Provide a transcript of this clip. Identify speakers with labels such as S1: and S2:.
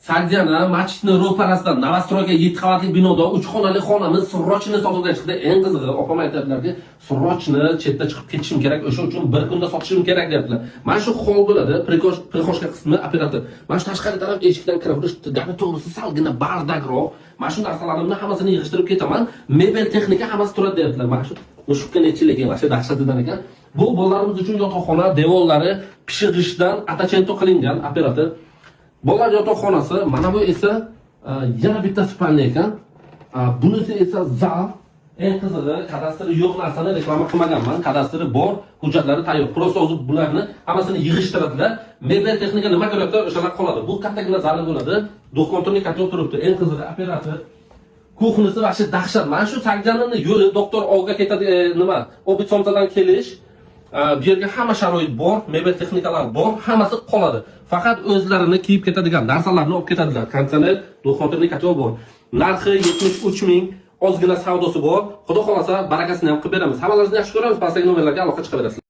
S1: Sadyana masjidni ro'parasidan Novostroyga 7 qavatli binoda 3 xonali xonamiz srochni sotuvga chiqdi. Eng qizig'i, opam aytadilarki, srochni chetda chiqib ketishim kerak, o'sha uchun bir kunda sotishim kerak deyaptilar. Mana shu hol bo'ladi, prikoshka qismi operator. Mana shu tashqari taraf eshikdan kirib turish, gani to'g'risi salgina bardakroq. Mana shu narsalarimni hammasini yig'ishtirib ketaman. Mebel texnika hammasi turadi deyaptilar. Mana shu mushukka nechilik emas, dahshatidan ekan. Bu bolalarimiz uchun yotoqxona devorlari pishig'ishdan atachento qilingan operator. Bolalar yotoqxonasi, mana bu esa yana bitta spalni ekan. Bunisi esa zal. Eng qizig'i, kadastri yo'q narsani reklama qilmaganman. Kadastri bor, hujjatlari tayyor. Prosta o'zi bularni hammasini yig'ishtiradilar. Mebel texnika nima kerakda o'shalar qoladi. Bu kattagina zali bo'ladi. Do'kontorning katta turibdi. Eng qizig'i operator. Kuxnisi vaqti dahshat. Mana shu Sagjanini yo'li doktor Olga ketadi, nima? Obitsomsadan kelish. Bu yerga hamma sharoit bor, mebel texnikalar bor, hammasi qoladi. Faqat o'zlarini kiyib ketadigan narsalarni olib ketadilar. Konditsioner, do'kontorning katovi bor. Narxi 73 ming, ozgina savdosi bor. Xudo xolasa barakasini ham qilib beramiz. Hammalaringizni yaxshi ko'ramiz. Pastdagi nomerlarga aloqa chiqaverasizlar.